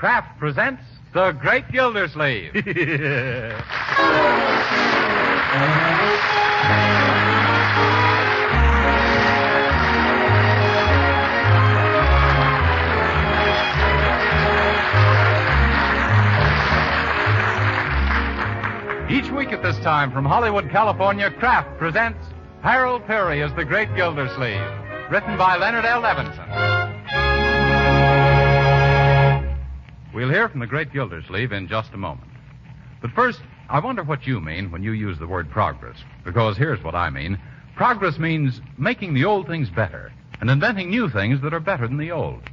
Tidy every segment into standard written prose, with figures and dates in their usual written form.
Kraft presents The Great Gildersleeve. Each week at this time from Hollywood, California, Kraft presents Harold Peary as The Great Gildersleeve, written by Leonard L. Levinson. We'll hear from The Great Gildersleeve in just a moment. But first, I wonder what you mean when you use the word progress, because here's what I mean. Progress means making the old things better and inventing new things that are better than the old.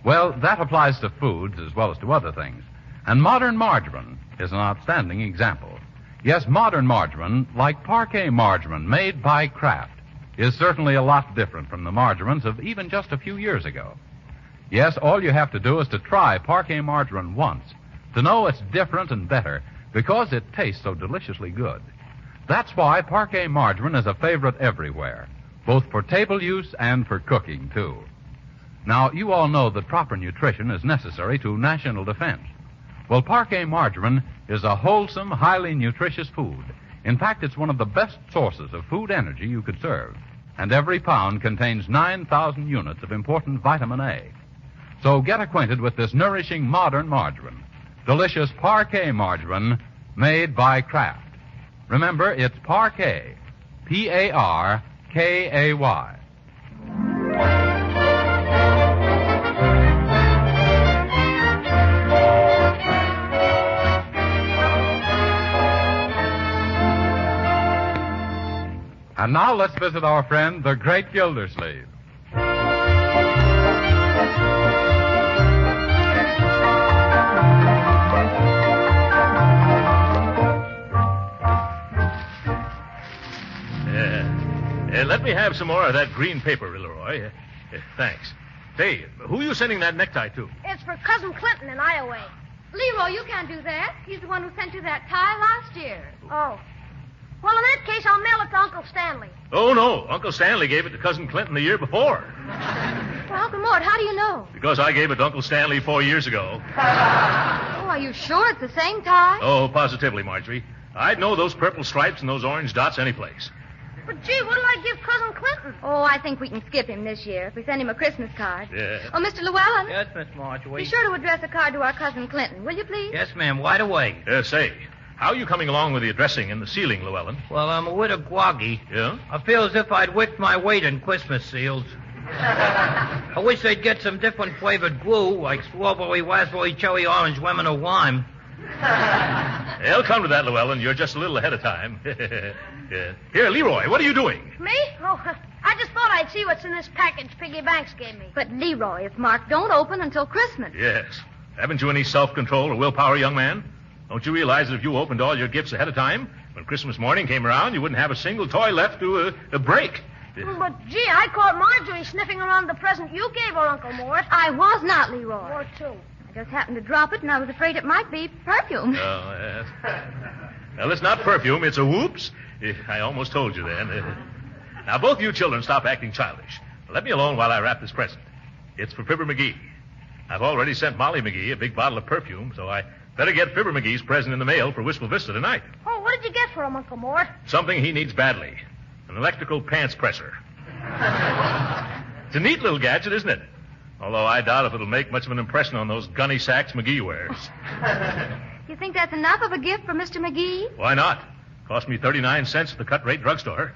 Well, that applies to foods as well as to other things. And modern margarine is an outstanding example. Yes, modern margarine, like Parquet margarine made by Kraft, is certainly a lot different from the margarines of even just a few years ago. Yes, all you have to do is to try Parquet margarine once to know it's different and better because it tastes so deliciously good. That's why Parquet margarine is a favorite everywhere, both for table use and for cooking, too. Now, you all know that proper nutrition is necessary to national defense. Well, Parquet margarine is a wholesome, highly nutritious food. In fact, it's one of the best sources of food energy you could serve. And every pound contains 9,000 units of important vitamin A. So get acquainted with this nourishing modern margarine. Delicious Parquet margarine made by Kraft. Remember, it's Parquet. P-A-R-K-A-Y. And now let's visit our friend, the Great Gildersleeve. Let me have some more of that green paper, Leroy. Thanks. Say, who are you sending that necktie to? It's for Cousin Clinton in Iowa. Leroy, you can't do that. He's the one who sent you that tie last year. Oh. Well, in that case, I'll mail it to Uncle Stanley. Oh, no. Uncle Stanley gave it to Cousin Clinton the year before. Well, Uncle Mort, how do you know? Because I gave it to Uncle Stanley 4 years ago. Oh, are you sure it's the same tie? Oh, positively, Marjorie. I'd know those purple stripes and those orange dots anyplace. But, gee, what'll I give Cousin Clinton? Oh, I think we can skip him this year if we send him a Christmas card. Yeah. Oh, Mr. Llewellyn. Yes, Miss Marjorie. Be sure to address a card to our Cousin Clinton, will you, please? Yes, ma'am. Right away. Say, how are you coming along with the addressing and the sealing, Llewellyn? Well, I'm a widow groggy. Yeah? I feel as if I'd whipped my weight in Christmas seals. I wish they'd get some different flavored glue, like strawberry, raspberry, cherry, orange, lemon, or lime. They'll come to that, Llewellyn. You're just a little ahead of time. Yeah. Here, Leroy, what are you doing? Me? Oh, I just thought I'd see what's in this package Piggy Banks gave me. But, Leroy, it's marked don't open until Christmas. Yes. Haven't you any self-control or willpower, young man? Don't you realize that if you opened all your gifts ahead of time, when Christmas morning came around, you wouldn't have a single toy left to break? But, gee, I caught Marjorie sniffing around the present you gave her, Uncle Mort. I was not, Leroy. Mort, too. I just happened to drop it, and I was afraid it might be perfume. Oh, yes. Well, it's not perfume. It's a whoops. I almost told you then. Now, both you children stop acting childish. Let me alone while I wrap this present. It's for Fibber McGee. I've already sent Molly McGee a big bottle of perfume, so I better get Fibber McGee's present in the mail for Wistful Vista tonight. Oh, what did you get for him, Uncle Mort? Something he needs badly. An electrical pants presser. It's a neat little gadget, isn't it? Although I doubt if it'll make much of an impression on those gunny sacks McGee wears. You think that's enough of a gift for Mr. McGee? Why not? Cost me 39 cents at the cut-rate drugstore.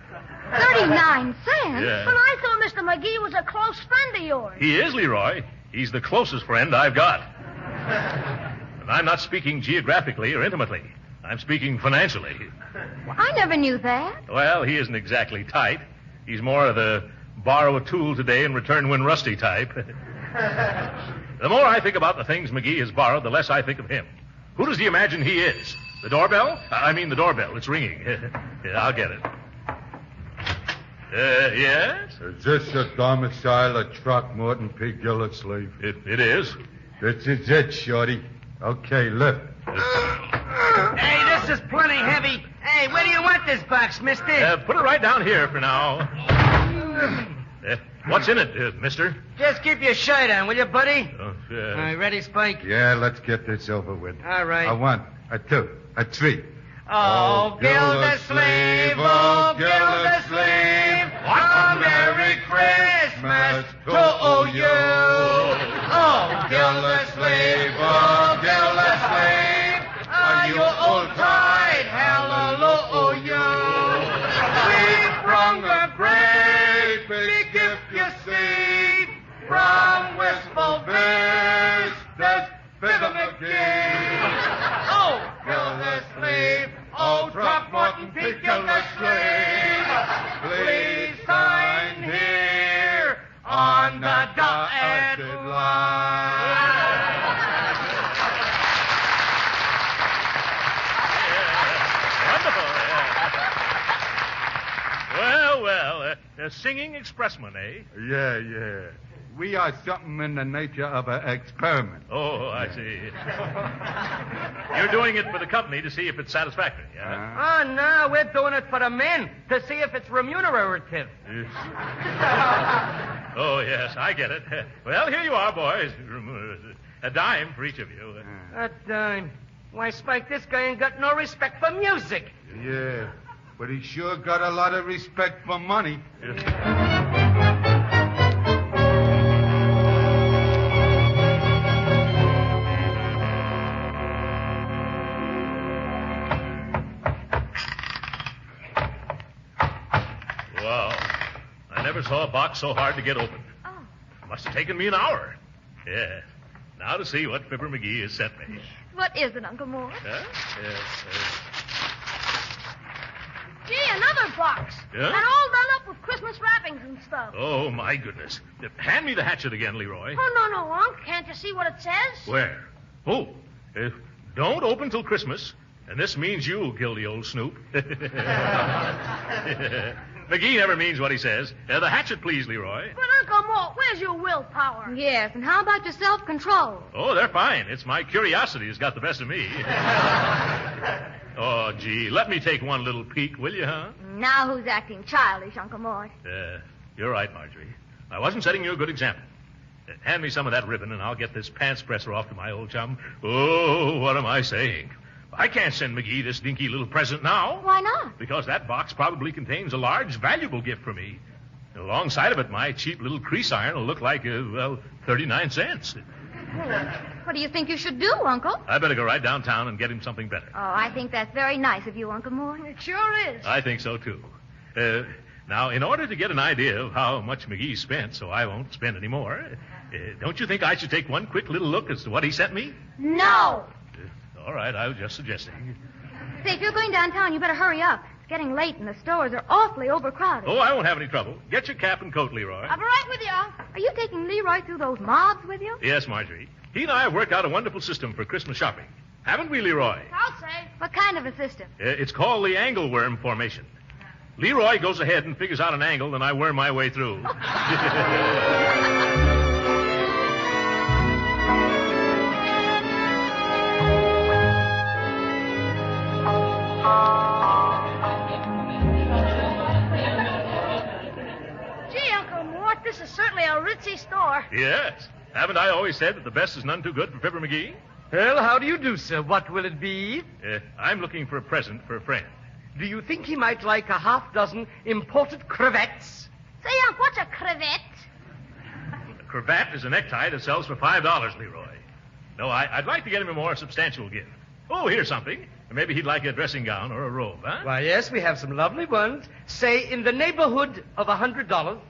39 cents? Yeah. But I thought Mr. McGee was a close friend of yours. He is, Leroy. He's the closest friend I've got. And I'm not speaking geographically or intimately. I'm speaking financially. Well, I never knew that. Well, he isn't exactly tight. He's more of the borrow a tool today and return when rusty type. The more I think about the things McGee has borrowed, the less I think of him. Who does he imagine he is? The doorbell? I mean the doorbell. It's ringing. Yeah, I'll get it. Yes? Is this the domicile of Throckmorton P. Gildersleeve? It is. This is it, Shorty. Okay, lift. Hey, this is plenty heavy. Hey, where do you want this box, mister? Put it right down here for now. What's in it, mister? Just keep your shirt on, will you, buddy? All right, ready, Spike? Yeah, let's get this over with. All right. A 1, a 2, a 3. Oh, Gildersleeve, oh, Gildersleeve, a Merry Christmas to you. Oh, Gildersleeve, oh, Gildersleeve, are you old-tied, hallelujah. We've brung a great big gift, you see, from wistful vistas, Fibber McGee. Oh, Gildersleeve, oh, Throckmorton Pete Gildersleeve, please sign here on the dotted line. Wonderful. Well, singing expressman, eh? Yeah. We are something in the nature of an experiment. Oh, I see. You're doing it for the company to see if it's satisfactory, yeah? Oh, no, we're doing it for the men to see if it's remunerative. Oh, yes, I get it. Well, here you are, boys. A dime for each of you. A dime. Why, Spike, this guy ain't got no respect for music. Yeah, but he sure got a lot of respect for money. Wow. I never saw a box so hard to get open. Oh. It must have taken me an hour. Yeah. Now to see what Fibber McGee has sent me. What is it, Uncle Mort? Huh? Gee, another box. Yeah? And all done up with Christmas wrappings and stuff. Oh, my goodness. Hand me the hatchet again, Leroy. Oh, no, Unc. Can't you see what it says? Where? Oh, don't open till Christmas. And this means you, Gildy old snoop. McGee never means what he says. The hatchet, please, Leroy. But, Uncle Mort, where's your willpower? Yes, and how about your self-control? Oh, they're fine. It's my curiosity has got the best of me. Oh, gee, let me take one little peek, will you, huh? Now who's acting childish, Uncle Mort? You're right, Marjorie. I wasn't setting you a good example. Hand me some of that ribbon, and I'll get this pants presser off to my old chum. Oh, what am I saying? I can't send McGee this dinky little present now. Why not? Because that box probably contains a large, valuable gift for me. Alongside of it, my cheap little crease iron will look like, 39 cents. What do you think you should do, Uncle? I better go right downtown and get him something better. Oh, I think that's very nice of you, Uncle Mort. It sure is. I think so, too. Now, in order to get an idea of how much McGee spent so I won't spend any more, don't you think I should take one quick little look as to what he sent me? No. All right, I was just suggesting. Say, if you're going downtown, you better hurry up. It's getting late and the stores are awfully overcrowded. Oh, I won't have any trouble. Get your cap and coat, Leroy. I'll be right with you, Unc. Are you taking Leroy through those mobs with you? Yes, Marjorie. He and I have worked out a wonderful system for Christmas shopping. Haven't we, Leroy? I'll say. What kind of a system? It's called the angle worm formation. Leroy goes ahead and figures out an angle, and I worm my way through. Gee, Uncle Mort, this is certainly a ritzy store. Yes. Haven't I always said that the best is none too good for Fibber McGee? Well, how do you do, sir? What will it be? I'm looking for a present for a friend. Do you think he might like a half dozen imported cravats? Say, Unc, what's a cravat? A cravat is a necktie that sells for $5, Leroy. No, I'd like to get him a more substantial gift. Oh, here's something. Maybe he'd like a dressing gown or a robe, huh? Why, yes, we have some lovely ones. Say, in the neighborhood of $100. Have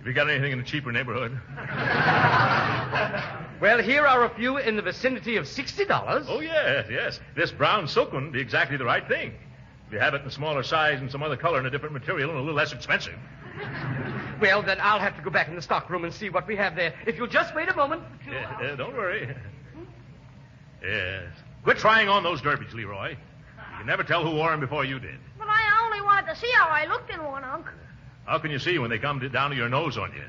you got anything in a cheaper neighborhood? Well, here are a few in the vicinity of $60. Oh, yes. This brown silk one would be exactly the right thing. If you have it in a smaller size and some other color and a different material and a little less expensive. Well, then I'll have to go back in the stockroom and see what we have there. If you'll just wait a moment. Don't worry. Yes. Quit trying on those derbies, Leroy. You can never tell who wore them before you did. But I only wanted to see how I looked in one, Unc. How can you see when they come down to your nose on you?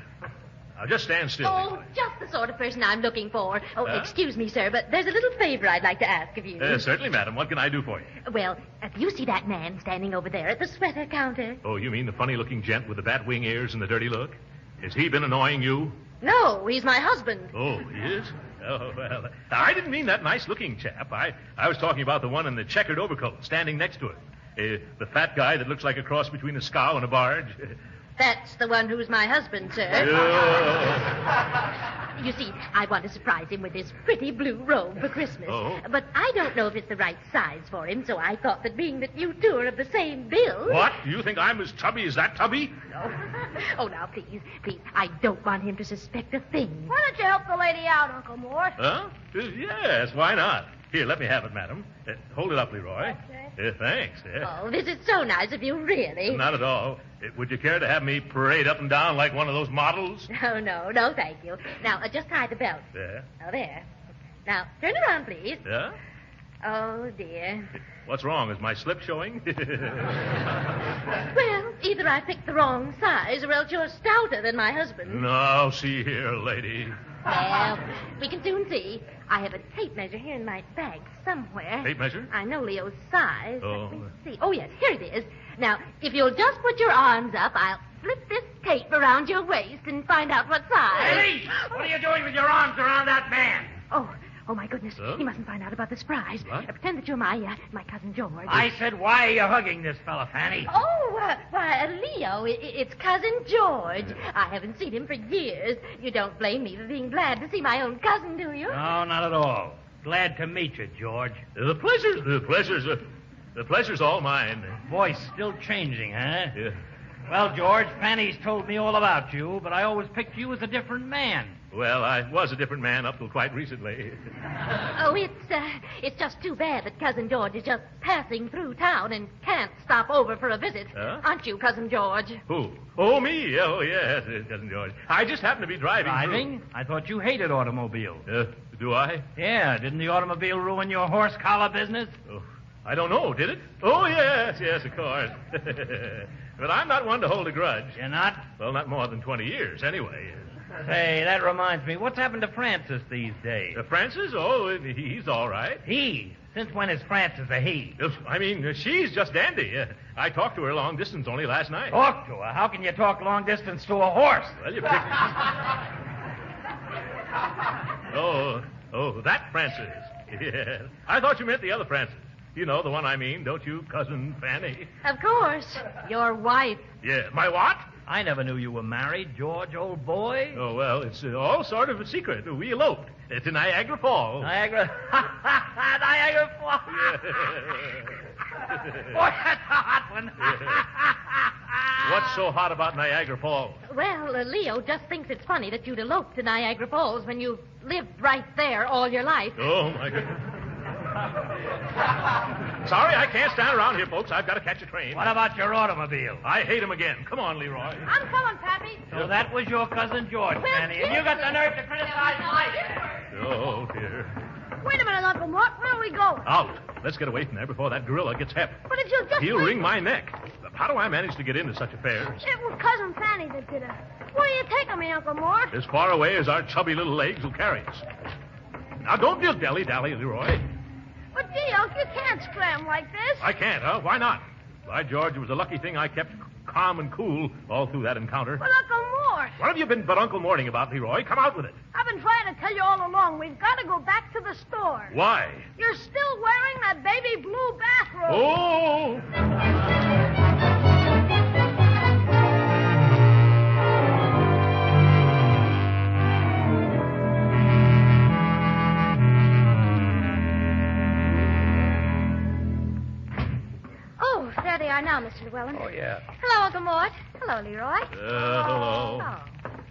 Now, just stand still. Oh, Leroy. just the sort of person I'm looking for. Oh, Huh? excuse me, sir, but there's a little favor I'd like to ask of you. Certainly, madam. What can I do for you? Well, do you see that man standing over there at the sweater counter? Oh, you mean the funny-looking gent with the bat wing ears and the dirty look? Has he been annoying you? No, he's my husband. Oh, he is? Oh, well, I didn't mean that nice-looking chap. I was talking about the one in the checkered overcoat standing next to him. The fat guy that looks like a cross between a scow and a barge. That's the one who's my husband, sir. Oh. You see, I want to surprise him with this pretty blue robe for Christmas. Oh. But I don't know if it's the right size for him, so I thought that being that you two are of the same build... What? Do you think I'm as chubby as that tubby? No. Oh, now, please. I don't want him to suspect a thing. Why don't you help the lady out, Uncle Mort? Huh? Yes, why not? Here, let me have it, madam. Hold it up, Leroy. Okay. Thanks. Oh, this is so nice of you, really. Not at all. Would you care to have me parade up and down like one of those models? No, thank you. Now, just tie the belt. There. Oh, there. Now, turn around, please. Yeah? Oh, dear. What's wrong? Is my slip showing? Well, either I picked the wrong size or else you're stouter than my husband. No, see here, lady. Well, we can soon see. I have a tape measure here in my bag somewhere. Tape measure? I know Leo's size. Oh. Let me see. Oh, yes, here it is. Now, if you'll just put your arms up, I'll flip this tape around your waist and find out what size. Hey! What are you doing with your arms around that man? Oh, my goodness. Huh? He mustn't find out about the surprise. What? Pretend that you're my cousin George. I said, why are you hugging this fella, Fanny? Oh, Leo, it's Cousin George. I haven't seen him for years. You don't blame me for being glad to see my own cousin, do you? No, not at all. Glad to meet you, George. The pleasure's all mine. Voice still changing, huh? Yeah. Well, George, Fanny's told me all about you, but I always picked you as a different man. Well, I was a different man up till quite recently. Oh, it's just too bad that Cousin George is just passing through town and can't stop over for a visit. Huh? Aren't you, Cousin George? Who? Oh, me? Oh, yes, Cousin George. I just happened to be driving. Driving? I thought you hated automobiles. Do I? Yeah, didn't the automobile ruin your horse collar business? Oh, I don't know, did it? Oh, yes, of course. But I'm not one to hold a grudge. You're not? Well, not more than 20 years, anyway. Say, that reminds me. What's happened to Francis these days? Francis? Oh, he's all right. He? Since when is Francis a he? I mean, she's just dandy. I talked to her long distance only last night. Talk to her? How can you talk long distance to a horse? Well, you picked... Oh, that Francis. Yeah. I thought you meant the other Francis. You know the one I mean, don't you, Cousin Fanny? Of course. Your wife. Yeah. My what? I never knew you were married, George, old boy. Oh, well, it's all sort of a secret. We eloped to Niagara Falls. Niagara Falls. Boy, that's a hot one. What's so hot about Niagara Falls? Well, Leo just thinks it's funny that you'd elope to Niagara Falls when you've lived right there all your life. Oh, my goodness. Sorry, I can't stand around here, folks. I've got to catch a train. What about your automobile? I hate him again. Come on, Leroy. I'm coming, Pappy. So that was your cousin George, Fanny, and you got the nerve to criticize life. Oh, dear. Wait a minute, Uncle Mort. Where are we going? Out. Let's get away from there before that gorilla gets hep. But if you'll just He'll wait- wring my neck. How do I manage to get into such affairs? It was Cousin Fanny that did it. Where are you taking me, Uncle Mort? As far away as our chubby little legs will carry us. Now, don't dilly-dally, Leroy. But, gee, Unc, you can't scram like this. I can't, huh? Why not? By George, it was a lucky thing I kept calm and cool all through that encounter. But, Uncle Mort, What have you been but Uncle Morning about, Leroy? Come out with it. I've been trying to tell you all along. We've got to go back to the store. Why? You're still wearing that baby blue bathrobe. Oh! Oh, there they are now, Mr. Llewellyn. Oh, yeah. Hello, Uncle Mort. Hello, Leroy. Hello. Oh.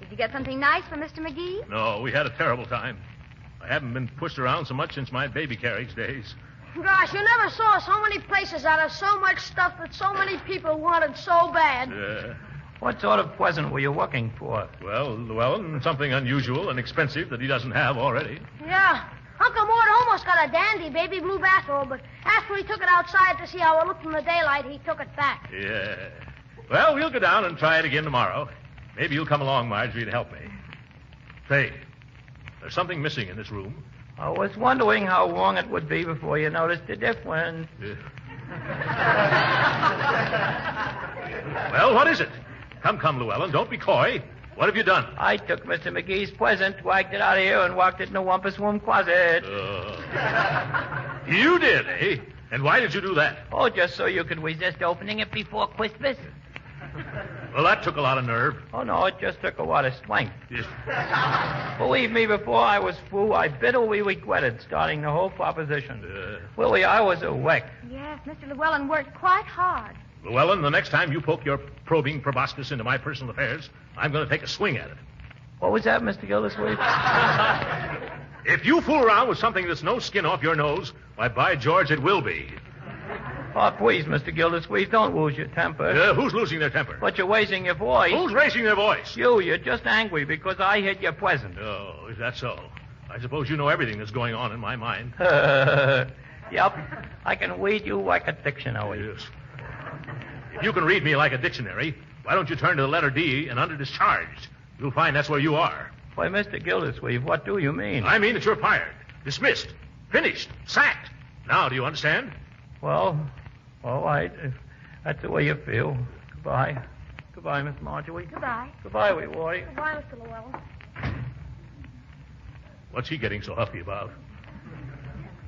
Did you get something nice from Mr. McGee? No, we had a terrible time. I haven't been pushed around so much since my baby carriage days. Gosh, you never saw so many places out of so much stuff that so many people wanted so bad. What sort of present were you looking for? Well, something unusual and expensive that he doesn't have already. Yeah. Uncle Mort almost got a dandy baby blue bathrobe, but after he took it outside to see how it looked in the daylight, he took it back. Yeah. Well, we'll go down and try it again tomorrow. Maybe you'll come along, Marjorie, to help me. Say, there's something missing in this room. I was wondering how long it would be before you noticed the difference. Well, what is it? Come, Llewellyn, don't be coy. What have you done? I took Mr. McGee's present, wagged it out of here, and walked it in the wampus room closet. You did, eh? And why did you do that? Oh, just so you could resist opening it before Christmas. Well, that took a lot of nerve. Oh, no, it just took a lot of strength. Yes. Believe me, before I was through, I bitterly regretted starting the whole proposition. Willie, I was a wreck. Yes, Mr. Llewellyn worked quite hard. Llewellyn, the next time you poke your probing proboscis into my personal affairs, I'm going to take a swing at it. What was that, Mr. Gildersleeve? If you fool around with something that's no skin off your nose, why, by George, it will be. Oh, please, Mr. Gildersleeve, don't lose your temper. Who's losing their temper? But you're raising your voice. Who's raising their voice? You're just angry because I hid your present. Oh, is that so? I suppose you know everything that's going on in my mind. Yep. I can read you like a dictionary. Yes. If you can read me like a dictionary, why don't you turn to the letter D and under discharged? You'll find that's where you are. Why, Mr. Gildersleeve, what do you mean? I mean that you're fired, dismissed, finished, sacked. Now, do you understand? Well, all right. If that's the way you feel. Goodbye. Goodbye, Miss Marjorie. Goodbye. Goodbye, Leroy. Goodbye, Mr. Llewellyn. What's he getting so huffy about?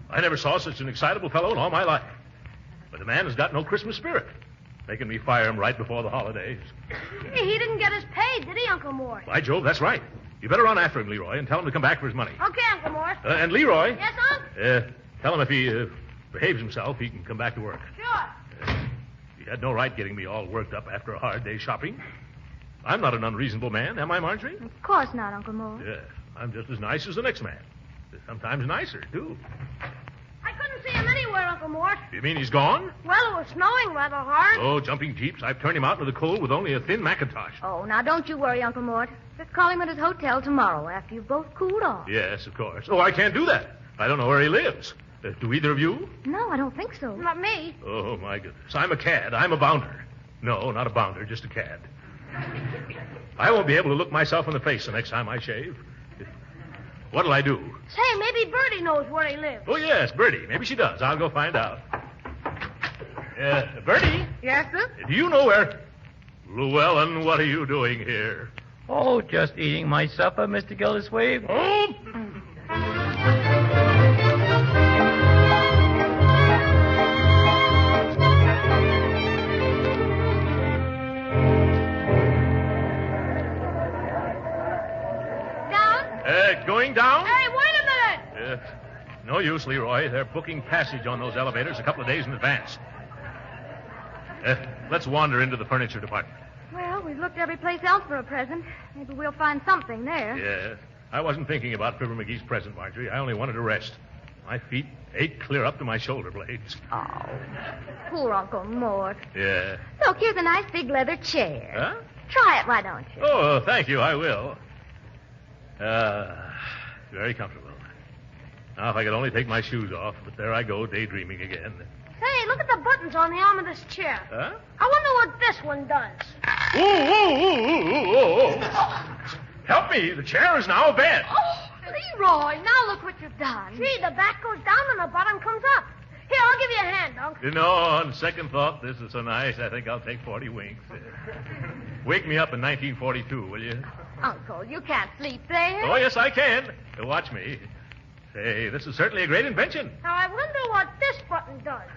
I never saw such an excitable fellow in all my life. But the man has got no Christmas spirit. Making me fire him right before the holidays. Hey, he didn't get his pay, did he, Uncle Mort? By Jove, that's right. You better run after him, Leroy, and tell him to come back for his money. Okay, Uncle Mort. And Leroy. Yes, Unc? Tell him if he behaves himself, he can come back to work. Sure. He had no right getting me all worked up after a hard day's shopping. I'm not an unreasonable man, am I, Marjorie? Of course not, Uncle Mort. Yeah, I'm just as nice as the next man. Sometimes nicer, too. I couldn't see him anywhere, Uncle Mort. You mean he's gone? Well, it was snowing rather hard. Oh, jumping jeeps. I've turned him out into the cold with only a thin mackintosh. Oh, now don't you worry, Uncle Mort. Just call him at his hotel tomorrow after you've both cooled off. Yes, of course. Oh, I can't do that. I don't know where he lives. Do either of you? No, I don't think so. Not me. Oh, my goodness. I'm a cad. I'm a bounder. No, not a bounder, just a cad. I won't be able to look myself in the face the next time I shave. What'll I do? Say, maybe Bertie knows where he lives. Oh, yes, Bertie. Maybe she does. I'll go find out. Bertie? Yes, sir? Do you know where... Llewellyn, what are you doing here? Oh, just eating my supper, Mr. Gildersleeve. Oh! Going down? Hey, wait a minute! No use, Leroy. They're booking passage on those elevators a couple of days in advance. Let's wander into the furniture department. Well, we've looked every place else for a present. Maybe we'll find something there. Yes. I wasn't thinking about Fibber McGee's present, Marjorie. I only wanted to rest. My feet ache clear up to my shoulder blades. Oh, poor Uncle Mort. Yeah. Look, here's a nice big leather chair. Huh? Try it, why don't you? Oh, thank you. I will. Very comfortable. Now, if I could only take my shoes off, but there I go, daydreaming again. Say, look at the buttons on the arm of this chair. Huh? I wonder what this one does. Ooh. Help me. The chair is now a bed. Oh, Leroy, now look what you've done. Gee, the back goes down and the bottom comes up. Here, I'll give you a hand, Unc. You know, on second thought, this is so nice, I think I'll take 40 winks. Wake me up in 1942, will you? Uncle, you can't sleep there. Oh, yes, I can. Watch me. Say, this is certainly a great invention. Now, I wonder what this button does.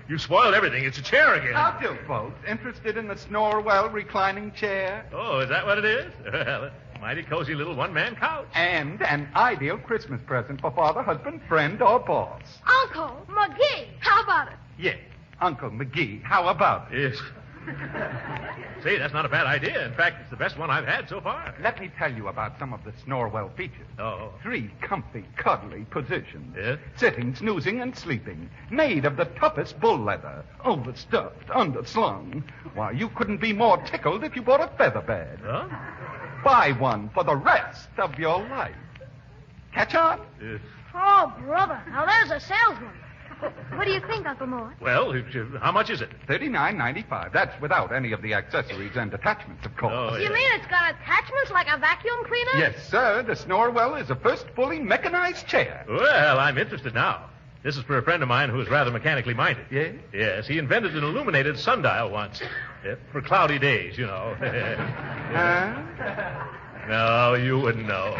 You spoiled everything. It's a chair again. How do, folks? Interested in the Snorwell reclining chair? Oh, is that what it is? Well, mighty cozy little one-man couch. And an ideal Christmas present for father, husband, friend, or boss. Uncle McGee, how about it? Yes, Uncle McGee. How about it? Yes. Say, that's not a bad idea. In fact, it's the best one I've had so far. Let me tell you about some of the Snorwell features. Oh. 3 comfy, cuddly positions. Yes? Sitting, snoozing, and sleeping. Made of the toughest bull leather. Overstuffed, underslung. Why, you couldn't be more tickled if you bought a feather bed. Huh? Buy one for the rest of your life. Catch on? Yes. Oh, brother. Now, there's a salesman. What do you think, Uncle Mort? Well, how much is it? $39.95. That's without any of the accessories and attachments, of course. Oh, You yeah. mean it's got attachments like a vacuum cleaner? Yes, sir. The Snorwell is the first fully mechanized chair. Well, I'm interested now. This is for a friend of mine who is rather mechanically minded. Yes? Yes, he invented an illuminated sundial once. For cloudy days, you know. Huh? No, you wouldn't know.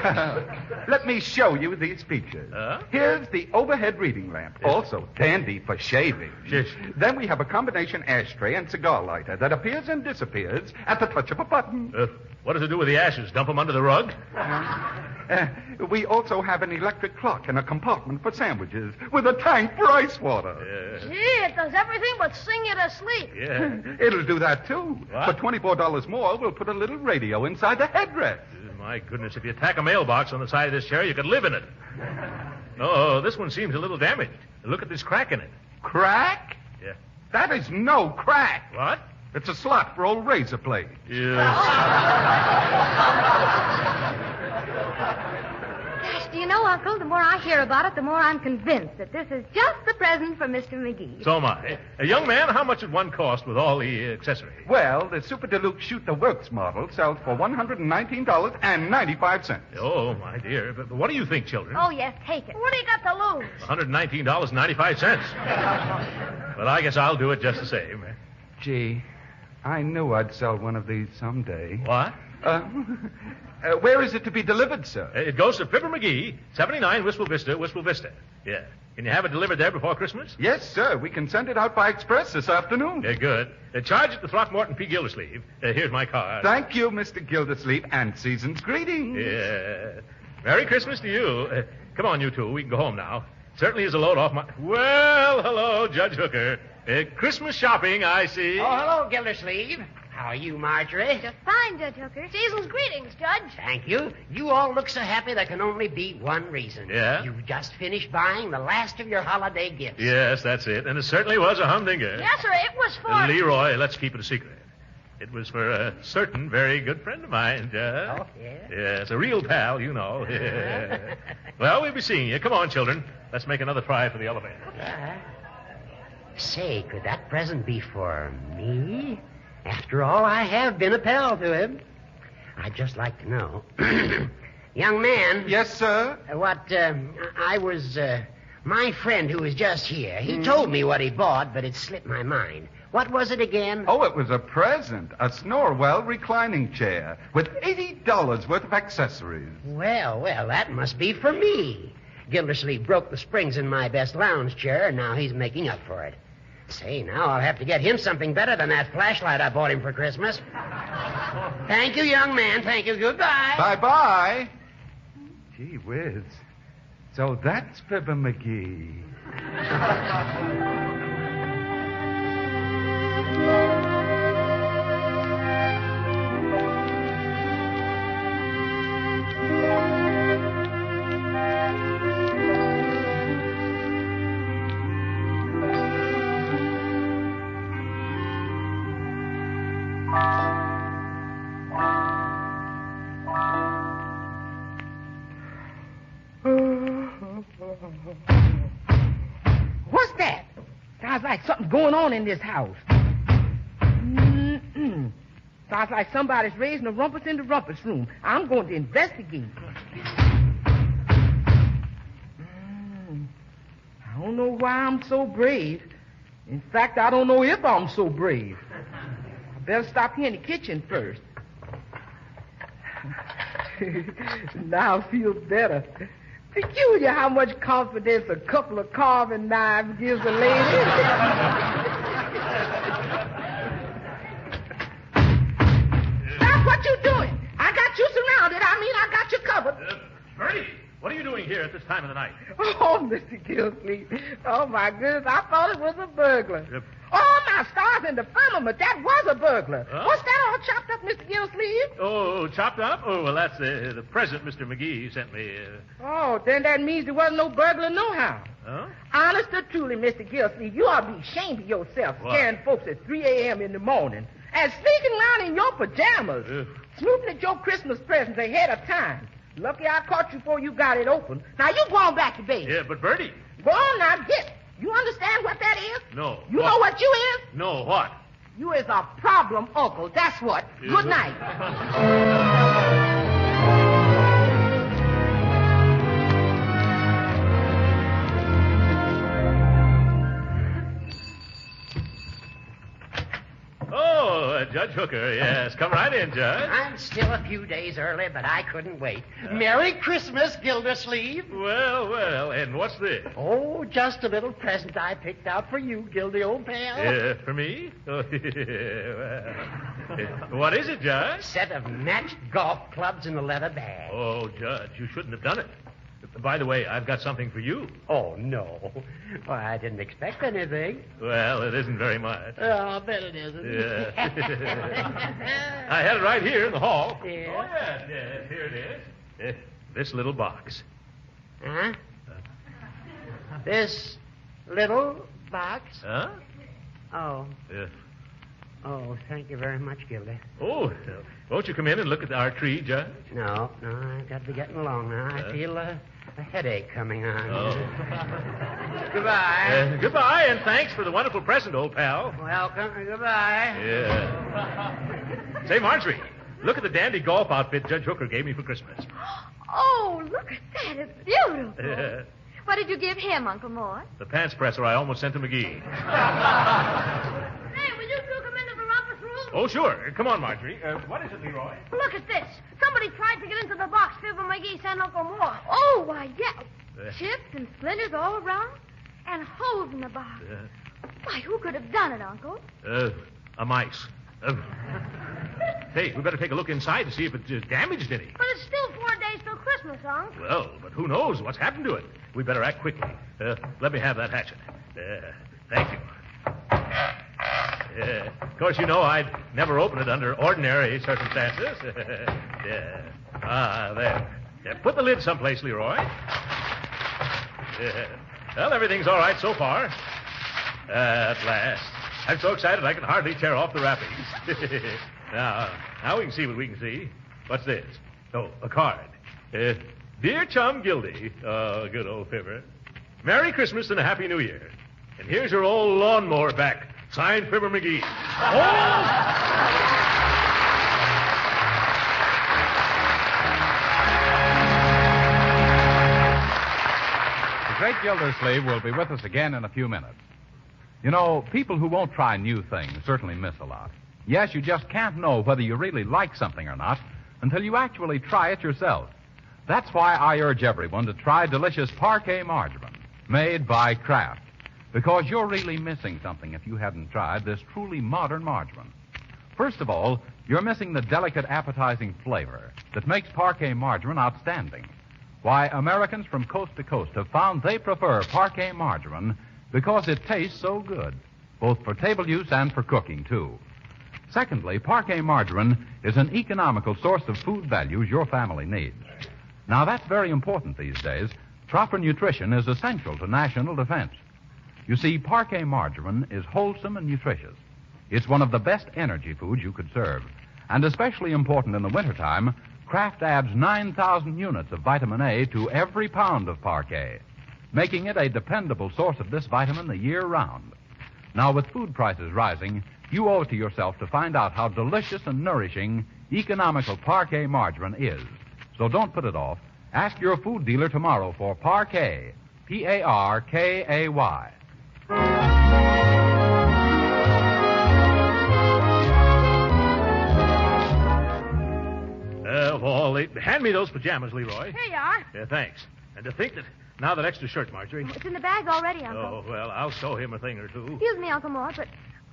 Let me show you these features. Here's the overhead reading lamp, also dandy for shaving. Yes. Then we have a combination ashtray and cigar lighter that appears and disappears at the touch of a button. What does it do with the ashes? Dump them under the rug? We also have an electric clock and a compartment for sandwiches with a tank for ice water. Gee, it does everything but sing you to sleep. Yeah. It'll do that, too. What? For $24 more, we'll put a little radio inside the headrest. My goodness, if you tack a mailbox on the side of this chair, you could live in it. Oh, this one seems a little damaged. Look at this crack in it. Crack? Yeah. That is no crack. What? It's a slot for old razor blades. Yes. Gosh, do you know, Uncle, the more I hear about it, the more I'm convinced that this is just the present for Mr. McGee. So am I. Young man, how much would one cost with all the accessories? Well, the Super Deluxe Shoot the Works model sells for $119.95. Oh, my dear. But what do you think, children? Oh, yes, take it. What do you got to lose? $119.95. But I guess I'll do it just the same. Gee, I knew I'd sell one of these someday. What? Where is it to be delivered, sir? It goes to Fibber McGee, 79 Wistful Vista, Wistful Vista. Yeah. Can you have it delivered there before Christmas? Yes, sir. We can send it out by express this afternoon. Yeah, good. Charge it to Throckmorton P. Gildersleeve. Here's my card. Thank you, Mr. Gildersleeve, and season's greetings. Yeah. Merry Christmas to you. Come on, you two. We can go home now. Certainly is a load off my... Well, hello, Judge Hooker. Christmas shopping, I see. Oh, hello, Gildersleeve. How are you, Marjorie? Just fine, Judge Hooker. Season's greetings, Judge. Thank you. You all look so happy there can only be one reason. Yeah? You've just finished buying the last of your holiday gifts. Yes, that's it. And it certainly was a humdinger. Yes, sir. It was for... Leroy, let's keep it a secret. It was for a certain very good friend of mine, Judge. Oh, yeah? Yes, a real pal, you know. Well, we'll be seeing you. Come on, children. Let's make another try for the elevator. Say, could that present be for me? After all, I have been a pal to him. I'd just like to know. Young man. Yes, sir? My friend who was just here, he told me what he bought, but it slipped my mind. What was it again? Oh, it was a present. A Snorwell reclining chair with $80 worth of accessories. Well, that must be for me. Gildersleeve broke the springs in my best lounge chair, and now he's making up for it. Say, now I'll have to get him something better than that flashlight I bought him for Christmas. Thank you, young man. Thank you. Goodbye. Bye-bye. Gee whiz. So that's Fibber McGee. What's that? Sounds like something's going on in this house. Sounds like somebody's raising a rumpus in the rumpus room. I'm going to investigate. I don't know why I'm so brave. In fact, I don't know if I'm so brave. I better stop here in the kitchen first. Now I feel better. Peculiar how much confidence a couple of carving knives gives a lady. Stop what you're doing. I got you surrounded. I got you covered. Bertie, what are you doing here at this time of the night? Oh, Mr. Gildersleeve. Oh, my goodness. I thought it was a burglar. Yep. Oh, my stars and the firmament. That was a burglar. Huh? What's that all chopped up, Mr. Gildersleeve? Oh, chopped up? Oh, well, that's the present Mr. McGee sent me. Oh, then that means there wasn't no burglar nohow. Huh? Honest or truly, Mr. Gildersleeve, you ought to be ashamed of yourself What? scaring folks at 3 a.m. in the morning and sneaking around in your pajamas, snooping at your Christmas presents ahead of time. Lucky I caught you before you got it open. Now, you go on back to bed. Yeah, but Bertie. Go on now, get. You understand what that is? No. You know what you is? No, what? You is a problem uncle, that's what. Good night. Judge Hooker. Yes, come right in, Judge. I'm still a few days early, but I couldn't wait. Merry Christmas, Gildersleeve. Well, and what's this? Oh, just a little present I picked out for you, Gildy, old pal. For me? Oh, well, what is it, Judge? Set of matched golf clubs in a leather bag. Oh, Judge, you shouldn't have done it. By the way, I've got something for you. Oh, no. Why, I didn't expect anything. Well, it isn't very much. Oh, I'll bet it isn't. Yeah. I had it right here in the hall. Yeah? Oh, yes, here it is. This little box. Huh? This little box? Huh? Oh. Yeah. Oh, thank you very much, Gildy. Oh, won't you come in and look at our tree, Judge? No, I've got to be getting along now. I feel a headache coming on. Oh. Goodbye. Goodbye, and thanks for the wonderful present, old pal. Welcome. Goodbye. Yeah. Say, Marjorie, look at the dandy golf outfit Judge Hooker gave me for Christmas. Oh, look at that. It's beautiful. Yeah. What did you give him, Uncle Mort? The pants presser I almost sent to McGee. Hey, will you two come into the rumpus room? Oh, sure. Come on, Marjorie. What is it, Leroy? Look at this. Somebody tried to get into the box Fibber McGee sent Uncle Mort. Oh, why, yeah. Chips and splinters all around, and holes in the box. Why, who could have done it, Uncle? A mice. Hey, we better take a look inside to see if it's damaged any. But it's still 4 days till Christmas, Unc. Well, but who knows what's happened to it? We better act quickly. Let me have that hatchet. Thank you. Of course, you know I'd never open it under ordinary circumstances. There. Put the lid someplace, Leroy. Well, everything's all right so far. At last. I'm so excited I can hardly tear off the wrappings. Now we can see what we can see. What's this? Oh, a card. Dear Chum Gildy. Oh, good old Fibber. Merry Christmas and a Happy New Year. And here's your old lawnmower back. Signed, Fibber McGee. Oh! The Great Gildersleeve will be with us again in a few minutes. You know, people who won't try new things certainly miss a lot. Yes, you just can't know whether you really like something or not until you actually try it yourself. That's why I urge everyone to try delicious Parquet margarine, made by Kraft. Because you're really missing something if you hadn't tried this truly modern margarine. First of all, you're missing the delicate, appetizing flavor that makes Parquet margarine outstanding. Why, Americans from coast to coast have found they prefer Parquet margarine because it tastes so good, both for table use and for cooking, too. Secondly, Parquet margarine is an economical source of food values your family needs. Now, that's very important these days. Proper nutrition is essential to national defense. You see, Parquet margarine is wholesome and nutritious. It's one of the best energy foods you could serve. And especially important in the wintertime, Kraft adds 9,000 units of vitamin A to every pound of Parquet, making it a dependable source of this vitamin the year round. Now, with food prices rising, you owe it to yourself to find out how delicious and nourishing economical Parquet margarine is. So don't put it off. Ask your food dealer tomorrow for Parquet, Parkay. Hand me those pajamas, Leroy. Here you are. Yeah, thanks. And to think that now that extra shirt, Marjorie. It's in the bag already, Uncle. Oh, well, I'll show him a thing or two. Excuse me, Uncle Mort, but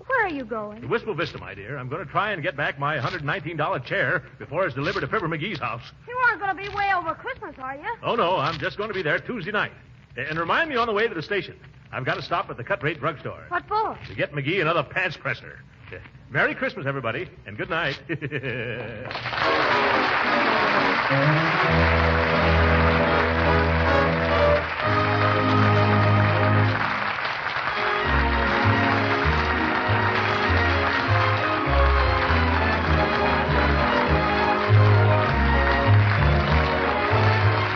where are you going? To Wistful Vista, my dear. I'm going to try and get back my $119 chair before it's delivered to Fibber McGee's house. You aren't going to be way over Christmas, are you? Oh, no, I'm just going to be there Tuesday night. And remind me on the way to the station. I've got to stop at the cut-rate drugstore. What for? To get McGee another pants presser. Merry Christmas, everybody, and good night.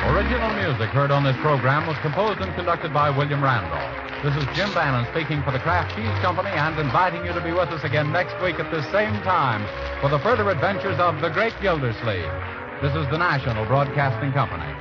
Original music heard on this program was composed and conducted by William Randolph. This is Jim Bannon speaking for the Kraft Cheese Company and inviting you to be with us again next week at this same time for the further adventures of the Great Gildersleeve. This is the National Broadcasting Company.